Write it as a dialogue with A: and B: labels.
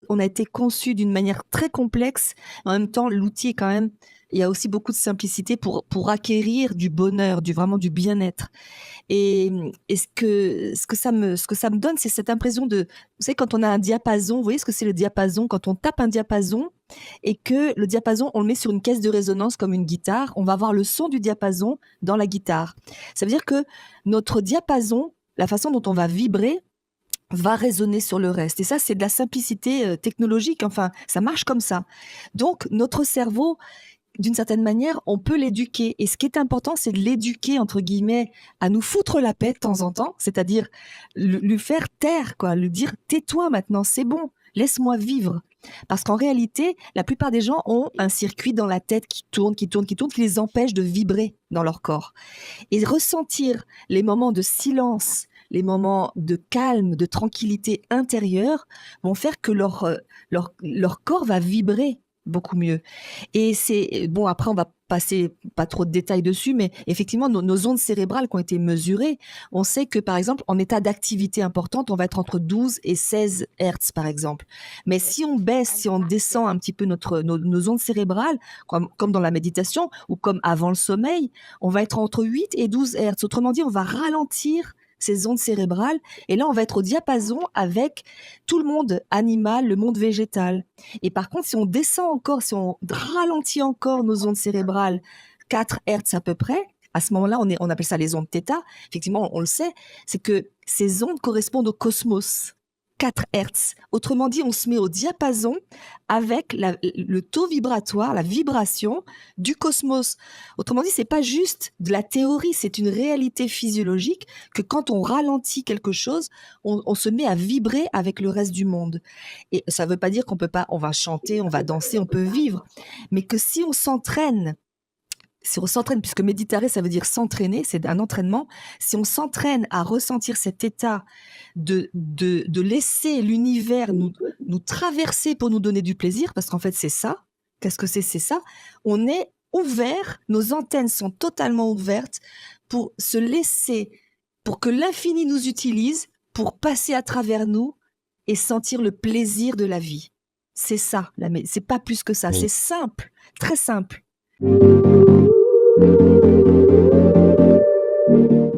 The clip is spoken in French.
A: On a été conçu d'une manière très complexe. En même temps, l'outil est quand même il y a aussi beaucoup de simplicité pour acquérir du bonheur, vraiment du bien-être. Et ce que ça me donne, c'est cette impression de, vous savez, quand on a un diapason, vous voyez ce que c'est le diapason? Quand on tape un diapason et que le diapason, on le met sur une caisse de résonance comme une guitare, on va avoir le son du diapason dans la guitare. Ça veut dire que notre diapason, la façon dont on va vibrer, va résonner sur le reste. Et ça, c'est de la simplicité technologique. Enfin, ça marche comme ça. Donc, notre cerveau, d'une certaine manière, on peut l'éduquer. Et ce qui est important, c'est de l'éduquer, entre guillemets, à nous foutre la paix de temps en temps, c'est-à-dire lui faire taire, quoi, lui dire, tais-toi maintenant, c'est bon, laisse-moi vivre. Parce qu'en réalité, la plupart des gens ont un circuit dans la tête qui tourne, qui tourne, qui tourne, qui les empêche de vibrer dans leur corps. Et ressentir les moments de silence, les moments de calme, de tranquillité intérieure vont faire que leur corps va vibrer beaucoup mieux. Et c'est bon, après on va passer pas trop de détails dessus, mais effectivement nos ondes cérébrales qui ont été mesurées, on sait que par exemple en état d'activité importante, on va être entre 12 et 16 Hertz par exemple. Mais si on baisse, si on descend un petit peu nos ondes cérébrales, comme dans la méditation ou comme avant le sommeil, on va être entre 8 et 12 Hertz. Autrement dit, on va ralentir ces ondes cérébrales et là on va être au diapason avec tout le monde animal, le monde végétal. Et par contre, si on descend encore, si on ralentit encore nos ondes cérébrales, 4 Hertz à peu près, à ce moment-là, on appelle ça les ondes θ. Effectivement, on le sait, c'est que ces ondes correspondent au cosmos. 4 Hertz. Autrement dit, on se met au diapason avec le taux vibratoire, la vibration du cosmos. Autrement dit, c'est pas juste de la théorie, c'est une réalité physiologique que quand on ralentit quelque chose, on se met à vibrer avec le reste du monde. Et ça veut pas dire qu'on peut pas, on va chanter, on va danser, on peut vivre, mais que si on s'entraîne, puisque méditer, ça veut dire s'entraîner, c'est un entraînement, si on s'entraîne à ressentir cet état de laisser l'univers nous traverser pour nous donner du plaisir, parce qu'en fait c'est ça, qu'est-ce que c'est ça, on est ouvert, nos antennes sont totalement ouvertes pour se laisser, pour que l'infini nous utilise, pour passer à travers nous et sentir le plaisir de la vie. C'est ça, c'est pas plus que ça, c'est simple, très simple.